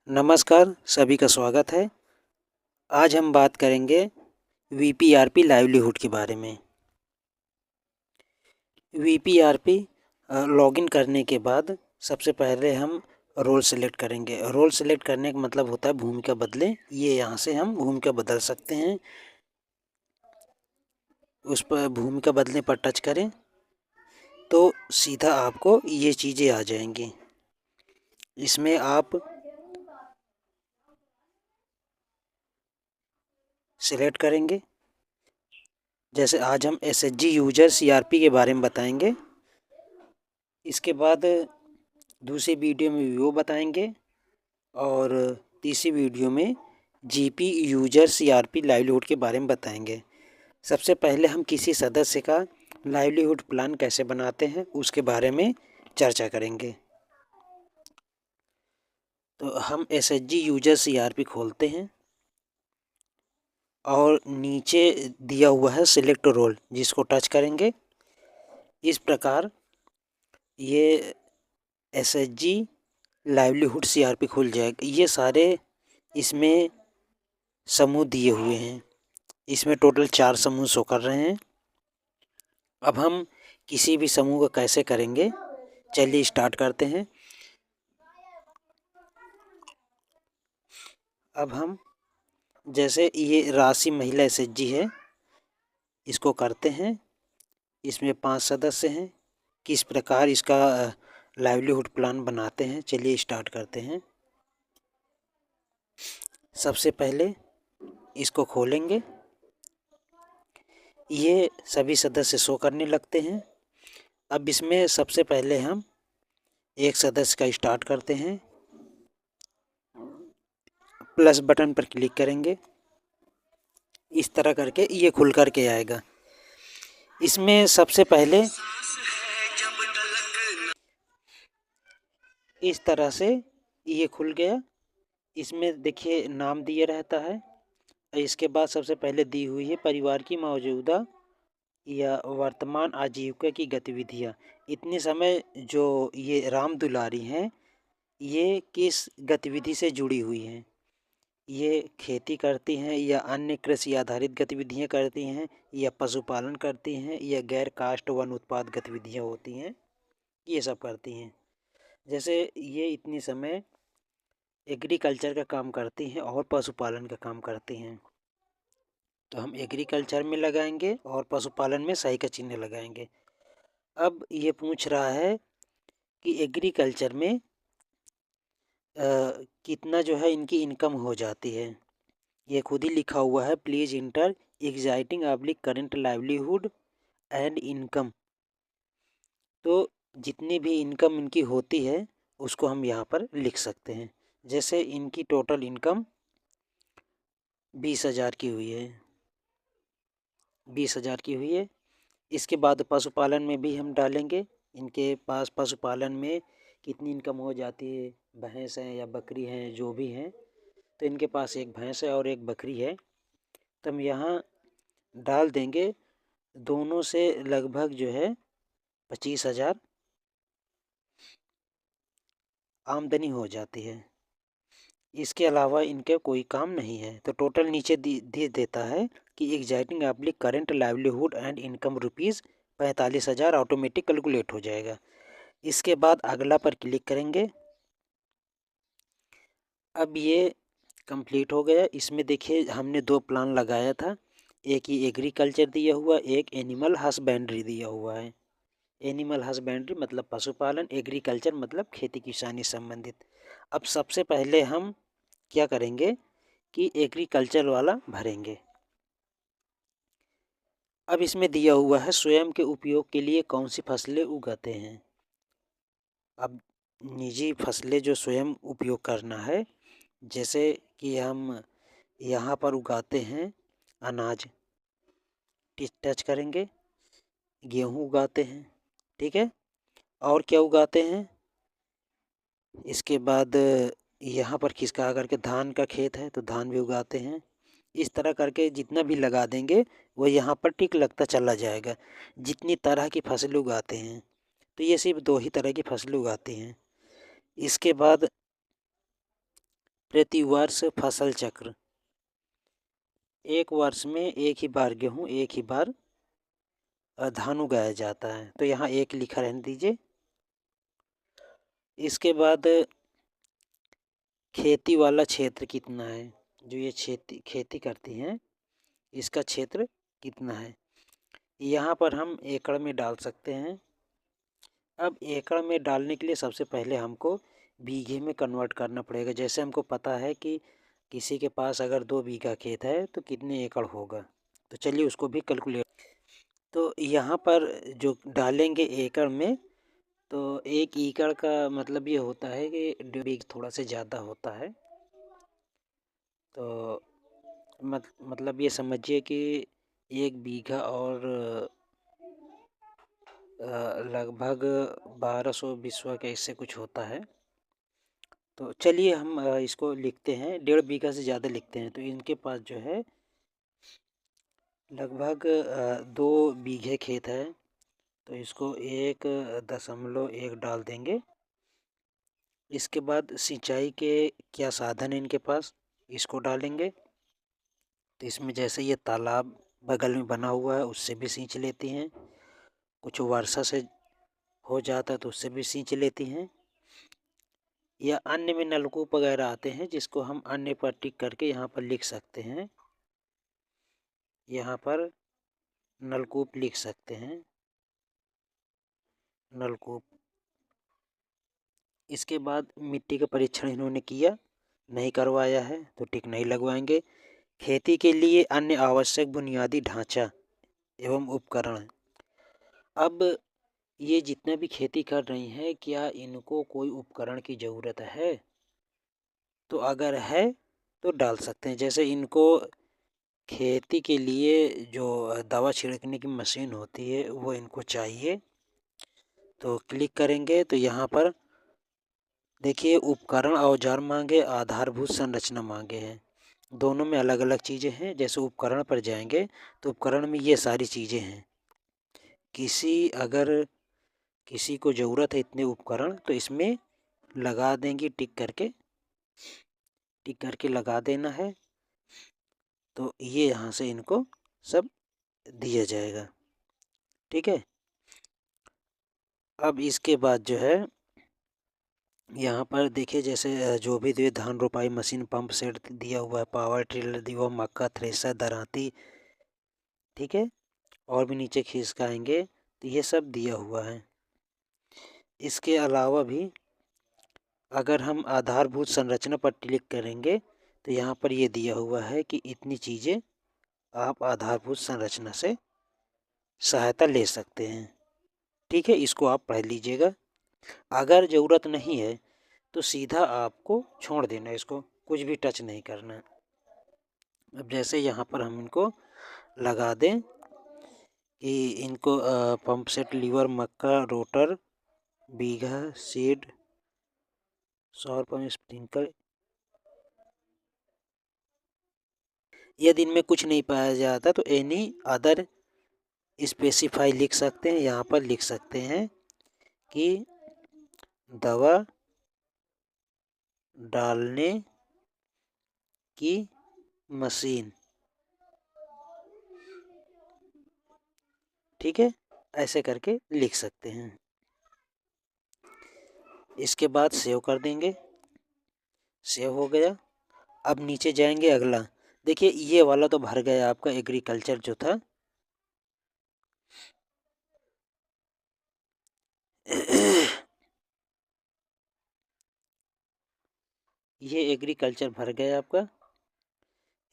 नमस्कार, सभी का स्वागत है। आज हम बात करेंगे वीपीआरपी लाइवलीहुड के बारे में। वीपीआरपी लॉगिन करने के बाद सबसे पहले हम रोल सेलेक्ट करेंगे। रोल सेलेक्ट करने का मतलब होता है भूमिका बदले। ये यहाँ से हम भूमिका बदल सकते हैं। उस पर भूमिका बदलने पर टच करें तो सीधा आपको ये चीज़ें आ जाएंगी। इसमें आप सिलेक्ट करेंगे। जैसे आज हम एसएचजी यूजर सीआरपी के बारे में बताएंगे। इसके बाद दूसरी वीडियो में वो बताएंगे और तीसरी वीडियो में जीपी यूजर सीआरपी लाइवलीहुड के बारे में बताएंगे। सबसे पहले हम किसी सदस्य का लाइवलीहुड प्लान कैसे बनाते हैं उसके बारे में चर्चा करेंगे। तो हम एसएचजी यूजर सीआरपी खोलते हैं और नीचे दिया हुआ है सिलेक्ट रोल, जिसको टच करेंगे। इस प्रकार ये एसएचजी लाइवलीहुड सीआरपी खुल जाएगा। ये सारे इसमें समूह दिए हुए हैं। इसमें टोटल 4 समूह शो कर रहे हैं। अब हम किसी भी समूह को कैसे करेंगे, चलिए स्टार्ट करते हैं। अब हम जैसे ये राशि महिला एसएचजी है, इसको करते हैं। इसमें 5 सदस्य हैं। किस प्रकार इसका लाइवलीहुड प्लान बनाते हैं, चलिए स्टार्ट करते हैं। सबसे पहले इसको खोलेंगे। ये सभी सदस्य शो करने लगते हैं। अब इसमें सबसे पहले हम एक सदस्य का स्टार्ट करते हैं। प्लस बटन पर क्लिक करेंगे। इस तरह करके ये खुल करके आएगा। इसमें सबसे पहले इस तरह से ये खुल गया। इसमें देखिए नाम दिए रहता है। इसके बाद सबसे पहले दी हुई है परिवार की मौजूदा या वर्तमान आजीविका की गतिविधियाँ। इतने समय जो ये राम दुलारी हैं, ये किस गतिविधि से जुड़ी हुई हैं। ये खेती करती हैं या अन्य कृषि आधारित गतिविधियाँ करती हैं या पशुपालन करती हैं या गैर काष्ठ वन उत्पाद गतिविधियाँ होती हैं, ये सब करती हैं। जैसे ये इतनी समय एग्रीकल्चर का काम करती हैं और पशुपालन का काम करती हैं, तो हम एग्रीकल्चर में लगाएंगे और पशुपालन में सही का चिन्ह लगाएंगे। अब ये पूछ रहा है कि एग्रीकल्चर में कितना जो है इनकी इनकम हो जाती है। ये खुद ही लिखा हुआ है, please inter exciting oblique current livelihood and income. तो जितनी भी इनकम इनकी होती है उसको हम यहाँ पर लिख सकते हैं। जैसे इनकी टोटल इनकम 20,000 की हुई है, 20,000 की हुई है। इसके बाद पशुपालन में भी हम डालेंगे इनके पास पशुपालन में कितनी इनकम हो जाती है। भैंस हैं या बकरी हैं, जो भी हैं, तो इनके पास एक भैंस है और एक बकरी है, तो हम यहाँ डाल देंगे। दोनों से लगभग जो है 25,000 आमदनी हो जाती है। इसके अलावा इनके कोई काम नहीं है, तो टोटल नीचे दे देता है कि exciting oblique current livelihood and income rupees 45,000 automatic calculate हो जाएगा। इसके बाद अगला पर क्लिक करेंगे। अब ये कंप्लीट हो गया। इसमें देखिए हमने 2 प्लान लगाया था, एक ही एग्रीकल्चर दिया हुआ, एक एनिमल हस्बेंड्री दिया हुआ है। एनिमल हस्बेंड्री मतलब पशुपालन, एग्रीकल्चर मतलब खेती किसानी संबंधित। अब सबसे पहले हम क्या करेंगे कि एग्रीकल्चर वाला भरेंगे। अब इसमें दिया हुआ है स्वयं के उपयोग के लिए कौन सी फसलें उगाते हैं। अब निजी फसलें जो स्वयं उपयोग करना है, जैसे कि हम यहाँ पर उगाते हैं अनाज, टच करेंगे। गेहूँ उगाते हैं, ठीक है। और क्या उगाते हैं, इसके बाद यहाँ पर खिसका करके धान का खेत है तो धान भी उगाते हैं। इस तरह करके जितना भी लगा देंगे वो यहाँ पर टिक लगता चला जाएगा। जितनी तरह की फसलें उगाते हैं, तो ये सिर्फ 2 ही तरह की फसलें उगाते हैं। इसके बाद प्रति वर्ष फसल चक्र, एक वर्ष में एक ही बार गेहूँ, एक ही बार धान उगाया जाता है। तो यहाँ एक लिखा रहने दीजिए। इसके बाद खेती वाला क्षेत्र कितना है, जो ये खेती करती हैं इसका क्षेत्र कितना है, यहाँ पर हम एकड़ में डाल सकते हैं। अब एकड़ में डालने के लिए सबसे पहले हमको बीघे में कन्वर्ट करना पड़ेगा। जैसे हमको पता है कि किसी के पास अगर 2 बीघा खेत है तो कितने एकड़ होगा, तो चलिए उसको भी कैलकुलेट। तो यहाँ पर जो डालेंगे एकड़ में, तो 1 एकड़ का मतलब ये होता है कि 1.5 बीघा थोड़ा से ज़्यादा होता है। तो मतलब ये समझिए कि 1 बीघा और लगभग 1200 बिस्वा के इससे कुछ होता है। तो चलिए हम इसको लिखते हैं, 1.5 बीघा से ज़्यादा लिखते हैं। तो इनके पास जो है लगभग 2 बीघे खेत है, तो इसको 1.1 डाल देंगे। इसके बाद सिंचाई के क्या साधन है इनके पास, इसको डालेंगे। तो इसमें जैसे ये तालाब बगल में बना हुआ है उससे भी सींच लेती हैं, कुछ वर्षा से हो जाता है तो उससे भी सींच लेती हैं, या अन्य में नलकूप वगैरह आते हैं जिसको हम अन्य पर टिक करके यहाँ पर लिख सकते हैं। यहाँ पर नलकूप लिख सकते हैं, नलकूप। इसके बाद मिट्टी का परीक्षण इन्होंने किया, नहीं करवाया है तो टिक नहीं लगवाएंगे। खेती के लिए अन्य आवश्यक बुनियादी ढांचा एवं उपकरण। अब ये जितना भी खेती कर रही हैं, क्या इनको कोई उपकरण की ज़रूरत है, तो अगर है तो डाल सकते हैं। जैसे इनको खेती के लिए जो दवा छिड़कने की मशीन होती है वो इनको चाहिए, तो क्लिक करेंगे तो यहाँ पर देखिए उपकरण औजार मांगे, आधारभूत संरचना मांगे हैं। दोनों में अलग अलग चीज़ें हैं। जैसे उपकरण पर जाएंगे तो उपकरण में ये सारी चीज़ें हैं। अगर किसी को ज़रूरत है इतने उपकरण तो इसमें लगा देंगे, टिक करके लगा देना है। तो ये यहाँ से इनको सब दिया जाएगा, ठीक है। अब इसके बाद जो है यहाँ पर देखिए, जैसे जो भी दिए धान रोपाई मशीन, पंप सेट दिया हुआ है, पावर टिलर दिया हुआ, मक्का थ्रेसर, दरांती, ठीक है। और भी नीचे खिसकाएंगे तो ये सब दिया हुआ है। इसके अलावा भी अगर हम आधारभूत संरचना पर क्लिक करेंगे तो यहाँ पर ये दिया हुआ है कि इतनी चीज़ें आप आधारभूत संरचना से सहायता ले सकते हैं, ठीक है। इसको आप पढ़ लीजिएगा। अगर ज़रूरत नहीं है तो सीधा आपको छोड़ देना, इसको कुछ भी टच नहीं करना। अब जैसे यहाँ पर हम इनको लगा दें कि इनको पंप सेट, लीवर, मक्का, रोटर, बीघा, सीड, सौर पंप, स्प्रिंकलर। यदि इनमें कुछ नहीं पाया जाता तो एनी अदर स्पेसिफाई लिख सकते हैं। यहाँ पर लिख सकते हैं कि दवा डालने की मशीन, ठीक है, ऐसे करके लिख सकते हैं। इसके बाद सेव कर देंगे, सेव हो गया। अब नीचे जाएंगे, अगला देखिए ये वाला तो भर गया आपका एग्रीकल्चर जो था। ये एग्रीकल्चर भर गया आपका।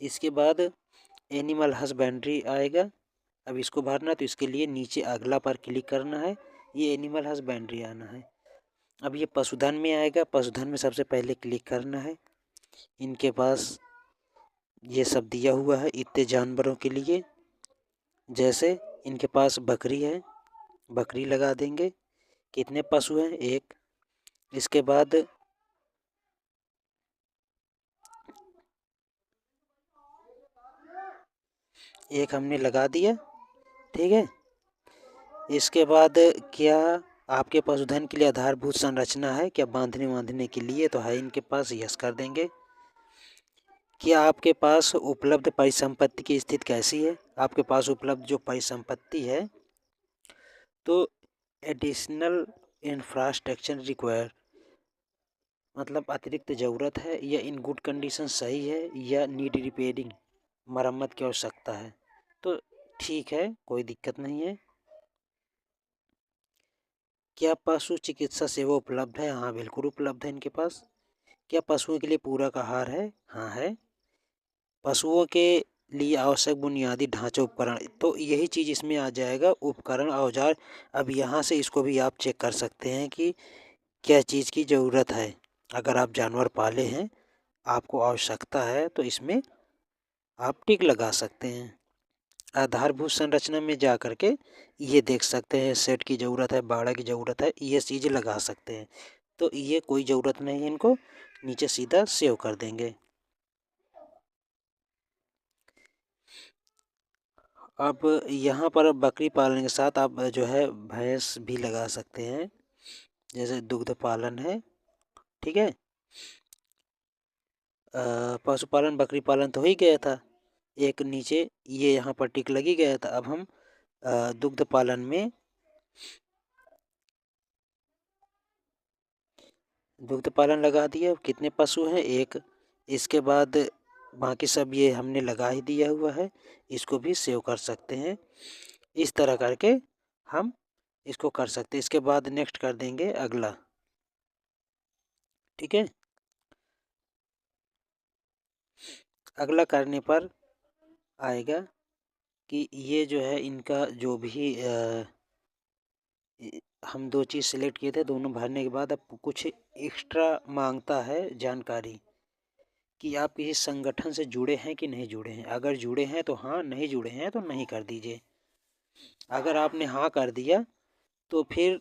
इसके बाद एनिमल हस्बेंड्री आएगा। अब इसको भरना तो इसके लिए नीचे अगला पर क्लिक करना है, ये एनिमल हस्बेंड्री आना है। अब ये पशुधन में आएगा, पशुधन में सबसे पहले क्लिक करना है। इनके पास ये सब दिया हुआ है इतने जानवरों के लिए। जैसे इनके पास बकरी है, बकरी लगा देंगे। कितने पशु हैं, एक। इसके बाद एक हमने लगा दिया, ठीक है। इसके बाद क्या आपके पशुधन के लिए आधारभूत संरचना है क्या, बांधने के लिए, तो है इनके पास, यस कर देंगे। क्या आपके पास उपलब्ध परिसंपत्ति की स्थिति कैसी है? आपके पास उपलब्ध जो परिसंपत्ति है, तो एडिशनल इंफ्रास्ट्रक्चर रिक्वायर मतलब अतिरिक्त ज़रूरत है, या इन गुड कंडीशन सही है, या नीड रिपेयरिंग मरम्मत की आवश्यकता है। तो ठीक है, कोई दिक्कत नहीं है। क्या पशु चिकित्सा सेवा उपलब्ध है? हाँ, बिल्कुल उपलब्ध है इनके पास। क्या पशुओं के लिए पूरक आहार है? हाँ है। पशुओं के लिए आवश्यक बुनियादी ढांचा उपकरण, तो यही चीज़ इसमें आ जाएगा, उपकरण औजार। अब यहाँ से इसको भी आप चेक कर सकते हैं कि क्या चीज़ की ज़रूरत है। अगर आप जानवर पाले हैं, आपको आवश्यकता है, तो इसमें आप टिक लगा सकते हैं। आधारभूत संरचना में जा कर के ये देख सकते हैं, सेट की ज़रूरत है, बाड़ा की ज़रूरत है, ये चीज़ लगा सकते हैं। तो ये कोई ज़रूरत नहीं है, इनको नीचे सीधा सेव कर देंगे। अब यहाँ पर बकरी पालन के साथ आप जो है भैंस भी लगा सकते हैं, जैसे दुग्ध पालन है, ठीक है। पशुपालन बकरी पालन तो हो ही गया था, एक नीचे ये यहाँ पर टिक लगी गया था। अब हम दुग्ध पालन में दुग्ध पालन लगा दिया। कितने पशु हैं? एक। इसके बाद बाकी सब ये हमने लगा ही दिया हुआ है, इसको भी सेव कर सकते हैं। इस तरह करके हम इसको कर सकते हैं। इसके बाद नेक्स्ट कर देंगे अगला, ठीक है। अगला करने पर आएगा कि ये जो है इनका जो भी हम दो चीज़ सिलेक्ट किए थे, दोनों भरने के बाद अब कुछ एक्स्ट्रा मांगता है जानकारी कि आप किसी संगठन से जुड़े हैं कि नहीं जुड़े हैं। अगर जुड़े हैं तो हाँ, नहीं जुड़े हैं तो नहीं कर दीजिए। अगर आपने हाँ कर दिया तो फिर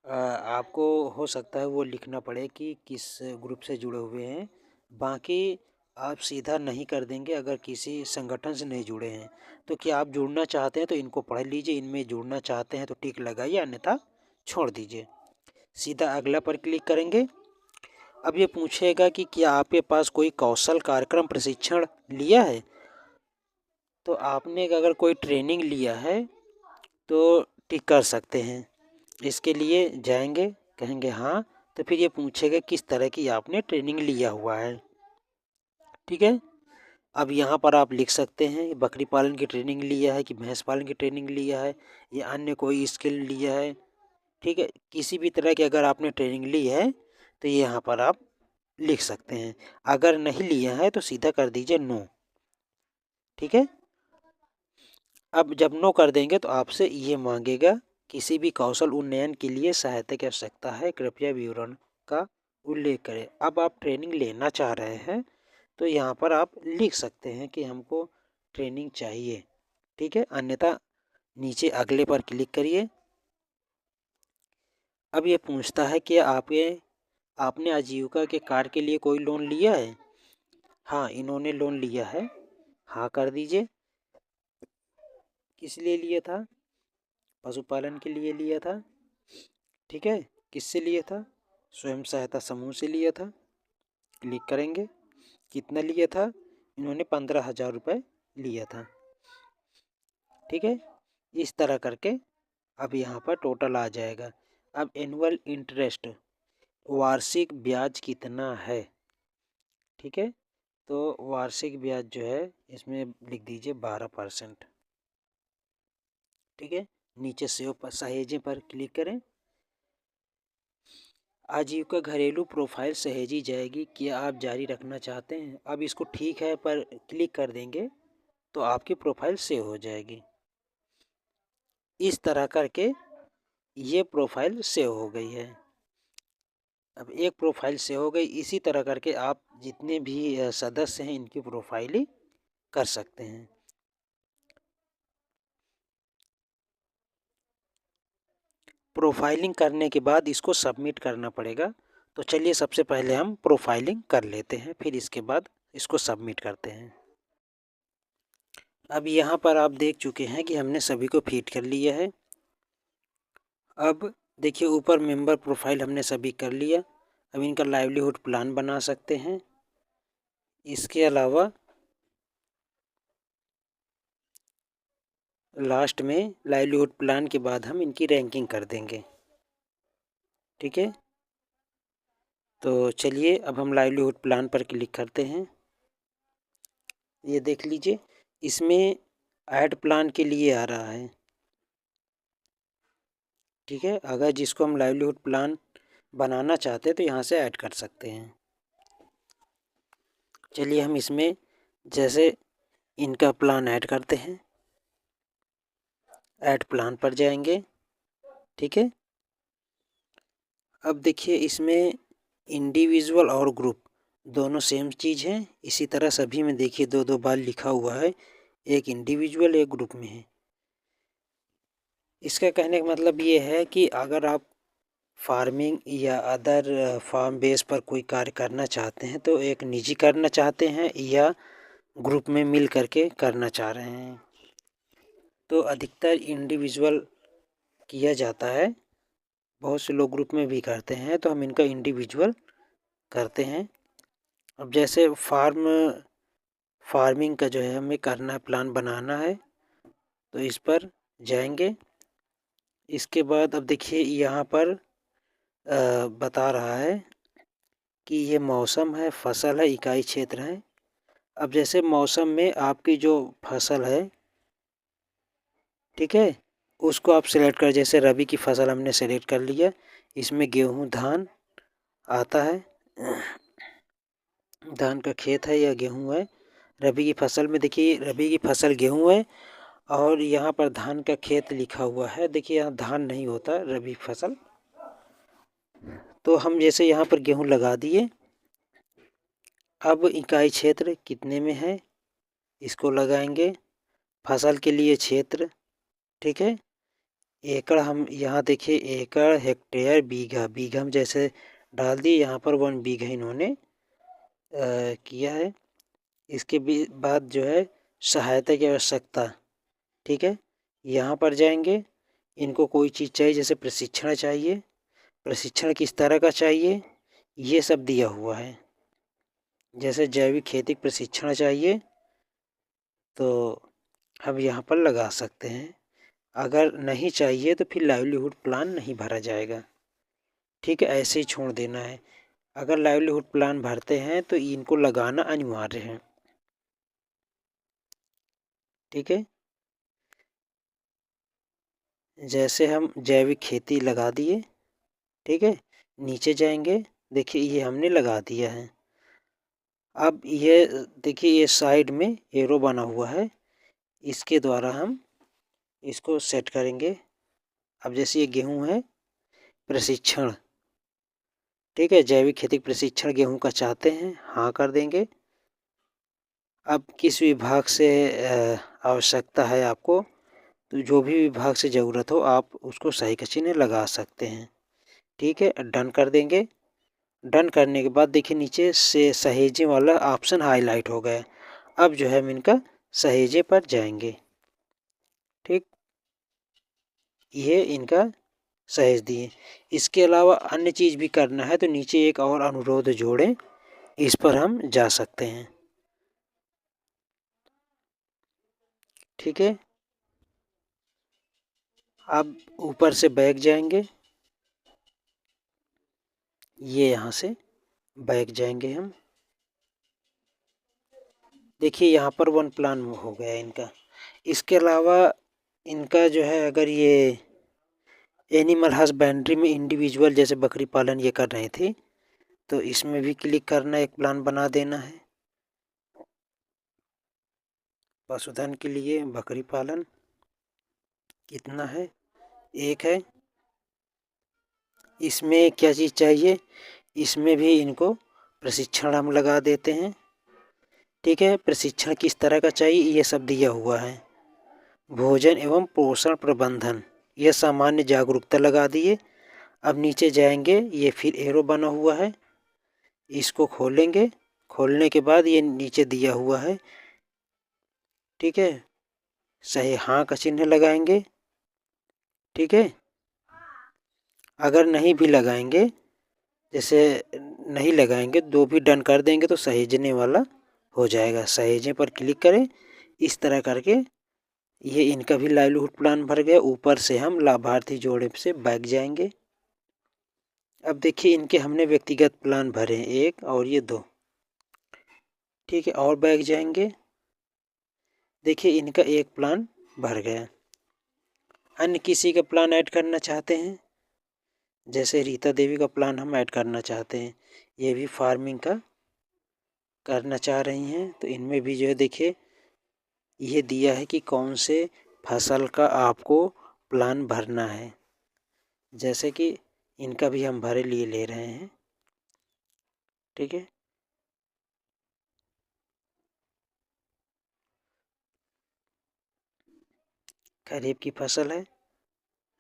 आपको हो सकता है वो लिखना पड़े कि किस ग्रुप से जुड़े हुए हैं। बाकी आप सीधा नहीं कर देंगे अगर किसी संगठन से नहीं जुड़े हैं। तो क्या आप जुड़ना चाहते हैं तो इनको पढ़ लीजिए, इनमें जुड़ना चाहते हैं तो टिक लगाइए, अन्यथा छोड़ दीजिए। सीधा अगला पर क्लिक करेंगे। अब ये पूछेगा कि क्या आपके पास कोई कौशल कार्यक्रम प्रशिक्षण लिया है। तो आपने अगर कोई ट्रेनिंग लिया है तो टिक कर सकते हैं। इसके लिए जाएंगे, कहेंगे हाँ, तो फिर ये पूछेगा किस तरह की आपने ट्रेनिंग लिया हुआ है, ठीक है। अब यहाँ पर आप लिख सकते हैं बकरी पालन की ट्रेनिंग लिया है कि भैंस पालन की ट्रेनिंग लिया है, या अन्य कोई स्किल लिया है, ठीक है। किसी भी तरह की अगर आपने ट्रेनिंग ली है तो ये यहाँ पर आप लिख सकते हैं। अगर नहीं लिया है तो सीधा कर दीजिए नो, ठीक है। अब जब नो कर देंगे तो आपसे ये मांगेगा किसी भी कौशल उन्नयन के लिए सहायता की आवश्यकता है, कृपया विवरण का उल्लेख करें। अब आप ट्रेनिंग लेना चाह रहे हैं तो यहाँ पर आप लिख सकते हैं कि हमको ट्रेनिंग चाहिए, ठीक है। अन्यथा नीचे अगले पर क्लिक करिए। अब ये पूछता है कि आपने आजीविका के कार्य के लिए कोई लोन लिया है। हाँ, इन्होंने लोन लिया है, हाँ कर दीजिए। किस लिए लिया था? पशुपालन के लिए लिया था, ठीक है। किससे लिया था? स्वयं सहायता समूह से लिया था। क्लिक करेंगे। कितना लिया था? इन्होंने 15,000 रुपये लिया था, ठीक है। इस तरह करके अब यहाँ पर टोटल आ जाएगा। अब एनुअल इंटरेस्ट, वार्षिक ब्याज कितना है, ठीक है। तो वार्षिक ब्याज जो है इसमें लिख दीजिए 12%, ठीक है। नीचे सेव पर सहेजे पर क्लिक करें। आजीविका घरेलू प्रोफाइल सहेजी जाएगी, क्या आप जारी रखना चाहते हैं? अब इसको ठीक है पर क्लिक कर देंगे तो आपकी प्रोफाइल सेव हो जाएगी। इस तरह करके ये प्रोफाइल सेव हो गई है। अब एक प्रोफाइल सेव हो गई। इसी तरह करके आप जितने भी सदस्य हैं इनकी प्रोफाइल ही कर सकते हैं। प्रोफाइलिंग करने के बाद इसको सबमिट करना पड़ेगा। तो चलिए सबसे पहले हम प्रोफाइलिंग कर लेते हैं, फिर इसके बाद इसको सबमिट करते हैं। अब यहाँ पर आप देख चुके हैं कि हमने सभी को फीड कर लिया है। अब देखिए ऊपर मेंबर प्रोफाइल हमने सभी कर लिया। अब इनका लाइवलीहुड प्लान बना सकते हैं। इसके अलावा लास्ट में लाइवलीहुड प्लान के बाद हम इनकी रैंकिंग कर देंगे। ठीक है, तो चलिए अब हम लाइवलीहुड प्लान पर क्लिक करते हैं। ये देख लीजिए, इसमें ऐड प्लान के लिए आ रहा है। ठीक है, अगर जिसको हम लाइवलीहुड प्लान बनाना चाहते हैं तो यहाँ से ऐड कर सकते हैं। चलिए हम इसमें जैसे इनका प्लान ऐड करते हैं। ऐड प्लान पर जाएंगे। ठीक है, अब देखिए इसमें इंडिविजुअल और ग्रुप दोनों सेम चीज़ है। इसी तरह सभी में देखिए दो दो बार लिखा हुआ है, एक इंडिविजुअल एक ग्रुप में है। इसका कहने का मतलब ये है कि अगर आप फार्मिंग या अदर फार्म बेस पर कोई कार्य करना चाहते हैं तो एक निजी करना चाहते हैं या ग्रुप में मिल करके करना चाह रहे हैं, तो अधिकतर इंडिविजुअल किया जाता है। बहुत से लोग ग्रुप में भी करते हैं, तो हम इनका इंडिविजुअल करते हैं। अब जैसे फार्मिंग का जो है हमें करना है, प्लान बनाना है, तो इस पर जाएंगे। इसके बाद अब देखिए यहाँ पर बता रहा है कि ये मौसम है, फसल है, इकाई क्षेत्र है। अब जैसे मौसम में आपकी जो फसल है, ठीक है, उसको आप सेलेक्ट कर, जैसे रबी की फसल हमने सेलेक्ट कर लिया। इसमें गेहूँ धान आता है, धान का खेत है या गेहूँ है। रबी की फसल में देखिए रबी की फसल गेहूँ है और यहाँ पर धान का खेत लिखा हुआ है। देखिए यहाँ धान नहीं होता रबी फसल, तो हम जैसे यहाँ पर गेहूँ लगा दिए। अब इकाई क्षेत्र कितने में है इसको लगाएंगे, फसल के लिए क्षेत्र। ठीक है, एकड़ हम यहाँ देखिए एकड़ हेक्टेयर बीघा, बीघा हम जैसे डाल दिए, यहाँ पर 1 बीघा इन्होंने किया है। इसके बाद जो है सहायता की आवश्यकता। ठीक है, यहाँ पर जाएंगे, इनको कोई चीज़ चाहिए, जैसे प्रशिक्षण चाहिए, प्रशिक्षण किस तरह का चाहिए ये सब दिया हुआ है। जैसे जैविक खेती प्रशिक्षण चाहिए तो हम यहाँ पर लगा सकते हैं। अगर नहीं चाहिए तो फिर लाइवलीहुड प्लान नहीं भरा जाएगा। ठीक है, ऐसे ही छोड़ देना है। अगर लाइवलीहुड प्लान भरते हैं तो इनको लगाना अनिवार्य है। ठीक है, जैसे हम जैविक खेती लगा दिए। ठीक है, नीचे जाएंगे, देखिए ये हमने लगा दिया है। अब ये देखिए ये साइड में एरो बना हुआ है, इसके द्वारा हम इसको सेट करेंगे। अब जैसे ये गेहूं है, प्रशिक्षण, ठीक है, जैविक खेती प्रशिक्षण गेहूं का चाहते हैं, हाँ कर देंगे। अब किस विभाग से आवश्यकता है आपको, तो जो भी विभाग से ज़रूरत हो आप उसको सही का चिन्ह लगा सकते हैं। ठीक है, डन कर देंगे। डन करने के बाद देखिए नीचे से सहेजे वाला ऑप्शन हाईलाइट हो गया। अब जो है हम इनका सहेजे पर जाएंगे। ठीक, ये इनका सहेज दिए। इसके अलावा अन्य चीज़ भी करना है तो नीचे एक और अनुरोध जोड़ें, इस पर हम जा सकते हैं। ठीक है, अब ऊपर से बैक जाएंगे, ये यहाँ से बैक जाएंगे हम। देखिए यहाँ पर 1 प्लान हो गया इनका। इसके अलावा इनका जो है, अगर ये एनिमल हस्बेंड्री में इंडिविजुअल जैसे बकरी पालन ये कर रहे थे तो इसमें भी क्लिक करना, एक प्लान बना देना है। पशुधन के लिए बकरी पालन कितना है, 1 है। इसमें क्या चीज़ चाहिए, इसमें भी इनको प्रशिक्षण हम लगा देते हैं। ठीक है, प्रशिक्षण किस तरह का चाहिए ये सब दिया हुआ है। भोजन एवं पोषण प्रबंधन, यह सामान्य जागरूकता लगा दिए। अब नीचे जाएंगे, ये फिर एरो बना हुआ है, इसको खोलेंगे। खोलने के बाद ये नीचे दिया हुआ है, ठीक है, सही हाँ का चिन्ह लगाएंगे। ठीक है, अगर नहीं भी लगाएंगे, जैसे नहीं लगाएंगे, 2 भी डन कर देंगे तो सहेजने वाला हो जाएगा। सहेजें पर क्लिक करें। इस तरह करके ये इनका भी लाइवलीहुड प्लान भर गया। ऊपर से हम लाभार्थी जोड़े से बैक जाएंगे। अब देखिए इनके हमने व्यक्तिगत प्लान भरे हैं, 1 और ये 2। ठीक है, और बैक जाएंगे। देखिए इनका एक प्लान भर गया। अन्य किसी का प्लान ऐड करना चाहते हैं, जैसे रीता देवी का प्लान हम ऐड करना चाहते हैं, ये भी फार्मिंग का करना चाह रही हैं, तो इनमें भी जो है देखिए ये दिया है कि कौन से फसल का आपको प्लान भरना है। जैसे कि इनका भी हम भरे लिए ले रहे हैं। ठीक है, खरीफ की फसल है।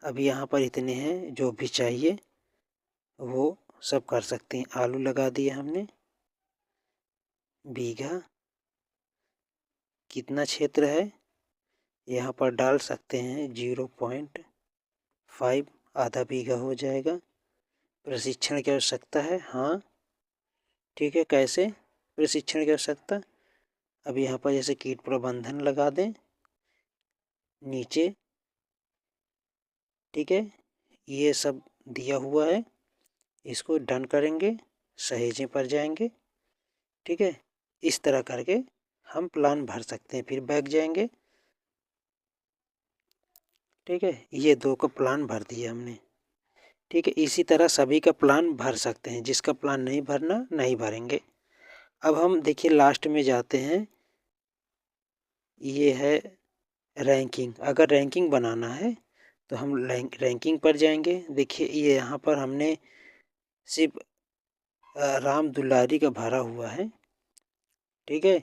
अब यहाँ पर इतने हैं, जो भी चाहिए वो सब कर सकते हैं। आलू लगा दिए हमने। बीघा कितना क्षेत्र है यहाँ पर डाल सकते हैं, 0.5, आधा बीघा हो जाएगा। प्रशिक्षण की आवश्यकता है, हाँ ठीक है। कैसे प्रशिक्षण की आवश्यकता? अब यहाँ पर जैसे कीट प्रबंधन लगा दें नीचे। ठीक है, ये सब दिया हुआ है, इसको डन करेंगे, सहेजें पर जाएंगे। ठीक है, इस तरह करके हम प्लान भर सकते हैं। फिर बैक जाएंगे। ठीक है, ये 2 का प्लान भर दिया हमने। ठीक है, इसी तरह सभी का प्लान भर सकते हैं। जिसका प्लान नहीं भरना नहीं भरेंगे। अब हम देखिए लास्ट में जाते हैं, ये है रैंकिंग। अगर रैंकिंग बनाना है तो हम रैंकिंग पर जाएंगे। देखिए ये यहाँ पर हमने सिर्फ राम दुलारी का भरा हुआ है। ठीक है,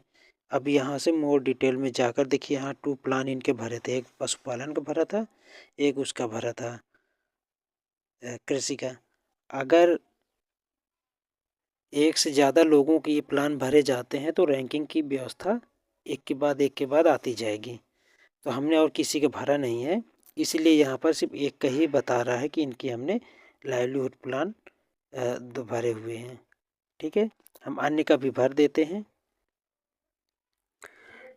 अब यहाँ से मोर डिटेल में जाकर देखिए यहाँ 2 प्लान इनके भरे थे। एक पशुपालन का भरा था, एक उसका भरा था कृषि का। अगर एक से ज़्यादा लोगों के ये प्लान भरे जाते हैं तो रैंकिंग की व्यवस्था एक के बाद आती जाएगी। तो हमने और किसी का भरा नहीं है, इसलिए यहाँ पर सिर्फ एक का ही बता रहा है कि इनकी हमने लाइवलीहुड प्लान भरे हुए हैं। ठीक है, हम अन्य का भी भर देते हैं।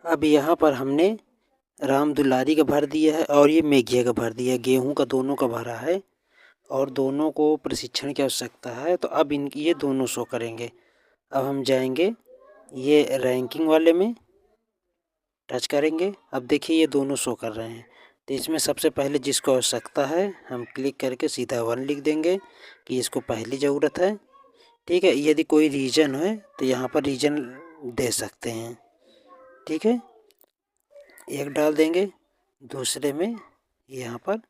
अब यहाँ पर हमने राम दुलारी का भर दिया है और ये मेघिया का भर दिया है। गेहूं का दोनों का भरा है और दोनों को प्रशिक्षण की आवश्यकता है, तो अब इनकी ये दोनों शो करेंगे। अब हम जाएंगे ये रैंकिंग वाले में, टच करेंगे। अब देखिए ये दोनों शो कर रहे हैं। तो इसमें सबसे पहले जिसको आवश्यकता है हम क्लिक करके सीधा 1 लिख देंगे कि इसको पहली ज़रूरत है। ठीक है, यदि कोई रीजन है तो यहाँ पर रीजन दे सकते हैं। ठीक है, 1 डाल देंगे। दूसरे में यहाँ पर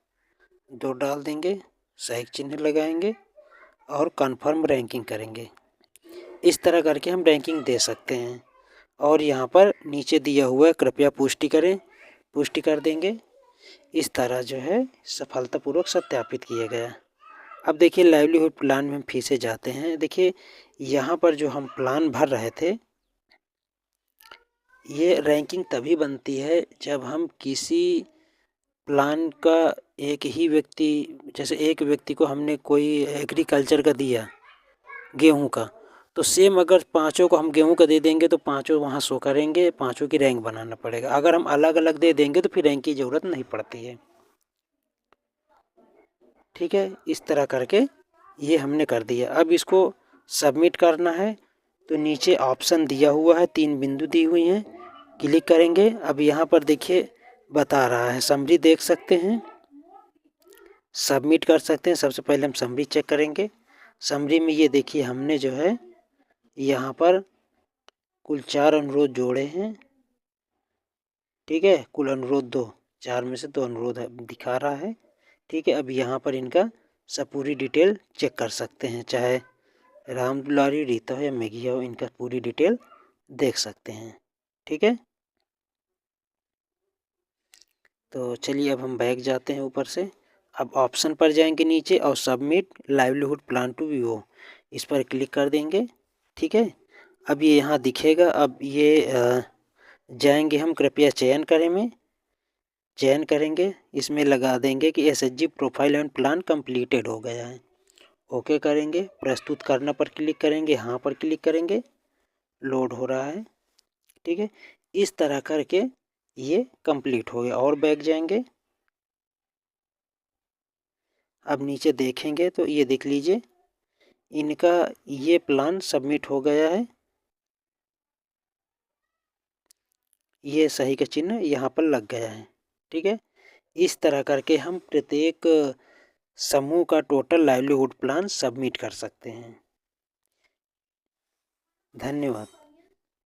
2 डाल देंगे, सही चिन्ह लगाएंगे और कन्फर्म रैंकिंग करेंगे। इस तरह करके हम रैंकिंग दे सकते हैं। और यहाँ पर नीचे दिया हुआ है, कृपया पुष्टि करें, पुष्टि कर देंगे। इस तरह जो है सफलतापूर्वक सत्यापित किया गया। अब देखिए लाइवलीहुड प्लान में हम फिर से जाते हैं। देखिए यहाँ पर जो हम प्लान भर रहे थे, ये रैंकिंग तभी बनती है जब हम किसी प्लान का एक ही व्यक्ति, जैसे एक व्यक्ति को हमने कोई एग्रीकल्चर का दिया गेहूं का, तो सेम अगर पांचों को हम गेहूं का दे देंगे तो पांचों वहाँ शो करेंगे, पांचों की रैंक बनाना पड़ेगा। अगर हम अलग अलग दे देंगे तो फिर रैंक की ज़रूरत नहीं पड़ती है। ठीक है, इस तरह करके ये हमने कर दिया। अब इसको सबमिट करना है तो नीचे ऑप्शन दिया हुआ है, 3 बिंदु दी हुई हैं, क्लिक करेंगे। अब यहाँ पर देखिए बता रहा है, समरी देख सकते हैं, सबमिट कर सकते हैं। सबसे पहले हम समरी चेक करेंगे। समरी में ये देखिए हमने जो है यहाँ पर कुल 4 अनुरोध जोड़े हैं। ठीक है, कुल अनुरोध 2, 4 में से 2 अनुरोध दिखा रहा है। ठीक है, अब यहाँ पर इनका सब पूरी डिटेल चेक कर सकते हैं, चाहे राम दुलारी, रीता हो या मेघिया हो, इनका पूरी डिटेल देख सकते हैं। ठीक है, तो चलिए अब हम बैक जाते हैं ऊपर से। अब ऑप्शन पर जाएंगे नीचे और submit livelihood plan to view, इस पर क्लिक कर देंगे। ठीक है, अब ये यहाँ दिखेगा। अब ये जाएंगे हम कृपया चयन करें में, चयन करेंगे, इसमें लगा देंगे कि SHG profile and plan completed हो गया है। ओके करेंगे, प्रस्तुत करना पर क्लिक करेंगे, हाँ पर क्लिक करेंगे, लोड हो रहा है। ठीक है, इस तरह करके ये कंप्लीट हो गया। और बैक जाएंगे, अब नीचे देखेंगे तो ये देख लीजिए इनका ये प्लान सबमिट हो गया है। ये सही का चिन्ह यहाँ पर लग गया है। ठीक है, इस तरह करके हम प्रत्येक समूह का टोटल लाइवलीहुड प्लान सबमिट कर सकते हैं। धन्यवाद।